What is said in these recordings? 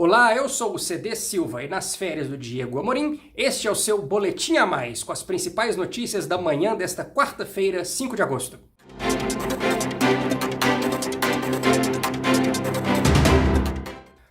Olá, eu sou o CD Silva e nas férias do Diego Amorim, este é o seu Boletim a Mais, com as principais notícias da manhã desta quarta-feira, 5 de agosto.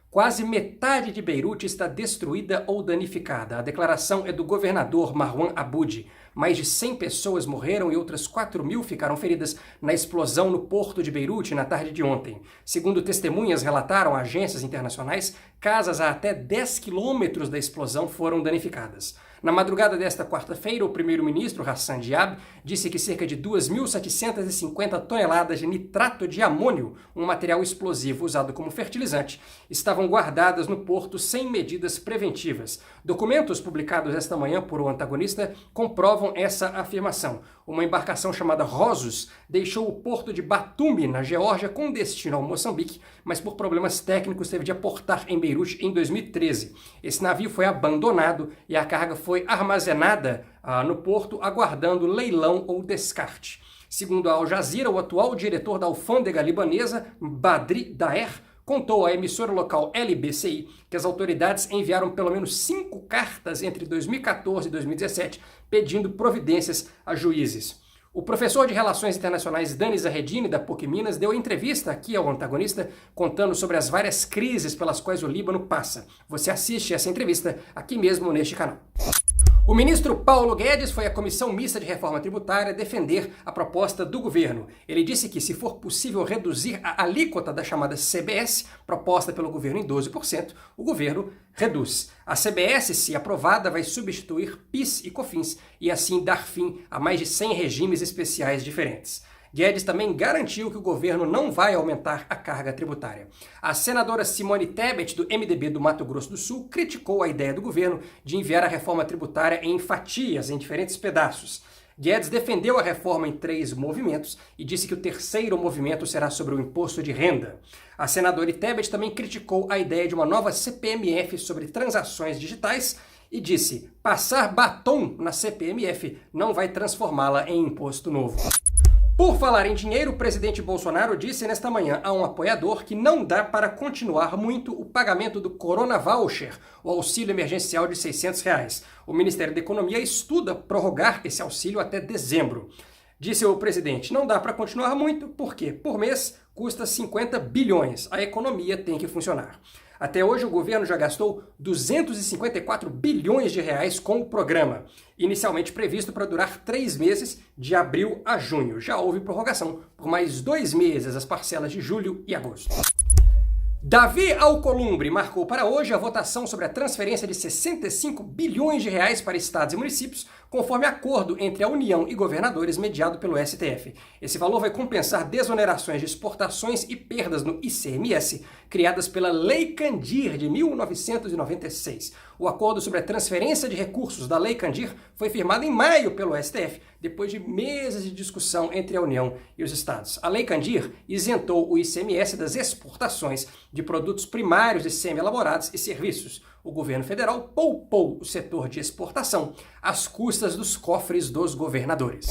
Quase metade de Beirute está destruída ou danificada. A declaração é do governador Marwan Aboudi. Mais de 100 pessoas morreram e outras 4.000 ficaram feridas na explosão no porto de Beirute na tarde de ontem. Segundo testemunhas relataram a agências internacionais, casas a até 10 quilômetros da explosão foram danificadas. Na madrugada desta quarta-feira, o primeiro-ministro Hassan Diab disse que cerca de 2.750 toneladas de nitrato de amônio, um material explosivo usado como fertilizante, estavam guardadas no porto sem medidas preventivas. Documentos publicados esta manhã por O Antagonista comprovam essa afirmação. Uma embarcação chamada Rosus deixou o porto de Batumi, na Geórgia, com destino ao Moçambique, mas por problemas técnicos teve de aportar em Beirute em 2013. Esse navio foi abandonado e a carga foi armazenada no porto, aguardando leilão ou descarte. Segundo a Al Jazeera, o atual diretor da alfândega libanesa, Badri Daher, contou à emissora local LBCI que as autoridades enviaram pelo menos 5 cartas entre 2014 e 2017 pedindo providências a juízes. O professor de Relações Internacionais Dani Zahedini, da PUC Minas, deu entrevista aqui ao Antagonista contando sobre as várias crises pelas quais o Líbano passa. Você assiste essa entrevista aqui mesmo neste canal. O ministro Paulo Guedes foi à Comissão Mista de Reforma Tributária defender a proposta do governo. Ele disse que, se for possível reduzir a alíquota da chamada CBS, proposta pelo governo em 12%, o governo reduz. A CBS, se aprovada, vai substituir PIS e COFINS e assim dar fim a mais de 100 regimes especiais diferentes. Guedes também garantiu que o governo não vai aumentar a carga tributária. A senadora Simone Tebet, do MDB do Mato Grosso do Sul, criticou a ideia do governo de enviar a reforma tributária em fatias, em diferentes pedaços. Guedes defendeu a reforma em 3 movimentos e disse que o terceiro movimento será sobre o imposto de renda. A senadora Tebet também criticou a ideia de uma nova CPMF sobre transações digitais e disse: passar batom na CPMF não vai transformá-la em imposto novo. Por falar em dinheiro, o presidente Bolsonaro disse nesta manhã a um apoiador que não dá para continuar muito o pagamento do Corona Voucher, o auxílio emergencial de R$ 600. O Ministério da Economia estuda prorrogar esse auxílio até dezembro. Disse o presidente, não dá para continuar muito, porque por mês custa 50 bilhões. A economia tem que funcionar. Até hoje, o governo já gastou 254 bilhões de reais com o programa, inicialmente previsto para durar 3 meses, de abril a junho. Já houve prorrogação por mais 2 meses, as parcelas de julho e agosto. Davi Alcolumbre marcou para hoje a votação sobre a transferência de 65 bilhões de reais para estados e municípios, conforme acordo entre a União e governadores mediado pelo STF. Esse valor vai compensar desonerações de exportações e perdas no ICMS, criadas pela Lei Candir de 1996. O acordo sobre a transferência de recursos da Lei Candir foi firmado em maio pelo STF, depois de meses de discussão entre a União e os estados. A Lei Candir isentou o ICMS das exportações de produtos primários e semi-elaborados e serviços. O governo federal poupou o setor de exportação às custas dos cofres dos governadores.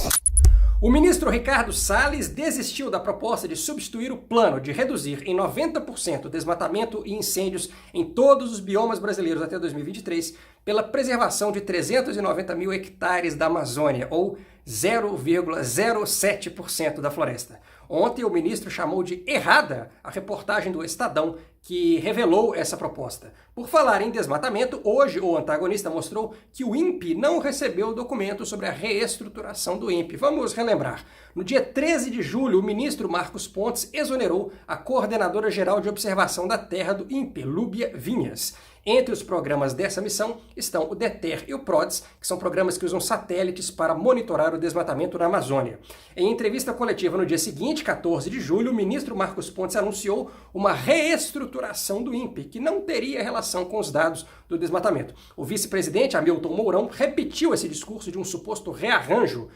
O ministro Ricardo Salles desistiu da proposta de substituir o plano de reduzir em 90% o desmatamento e incêndios em todos os biomas brasileiros até 2023 pela preservação de 390 mil hectares da Amazônia, ou 0,07% da floresta. Ontem o ministro chamou de errada a reportagem do Estadão que revelou essa proposta. Por falar em desmatamento, hoje o Antagonista mostrou que o INPE não recebeu o documento sobre a reestruturação do INPE. Vamos relembrar. No dia 13 de julho, o ministro Marcos Pontes exonerou a coordenadora geral de observação da terra do INPE, Lúbia Vinhas. Entre os programas dessa missão estão o DETER e o PRODES, que são programas que usam satélites para monitorar o desmatamento na Amazônia. Em entrevista coletiva no dia seguinte, 14 de julho, o ministro Marcos Pontes anunciou uma reestruturação do INPE, que não teria relação com os dados do desmatamento. O vice-presidente, Hamilton Mourão, repetiu esse discurso de um suposto rearranjo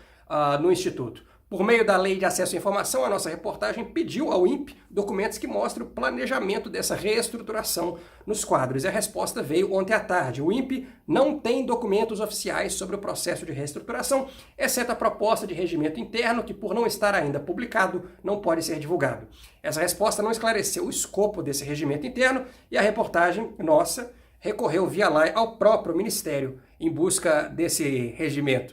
no Instituto. Por meio da Lei de Acesso à Informação, a nossa reportagem pediu ao INPE documentos que mostrem o planejamento dessa reestruturação nos quadros. E a resposta veio ontem à tarde. O INPE não tem documentos oficiais sobre o processo de reestruturação, exceto a proposta de regimento interno, que, por não estar ainda publicado, não pode ser divulgado. Essa resposta não esclareceu o escopo desse regimento interno e a reportagem nossa recorreu via lá ao próprio Ministério em busca desse regimento.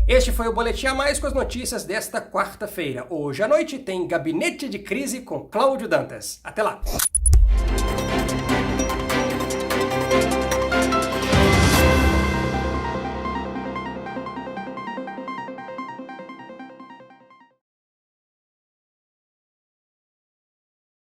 Este foi o Boletim a Mais com as notícias desta quarta-feira. Hoje à noite tem Gabinete de Crise com Cláudio Dantas. Até lá!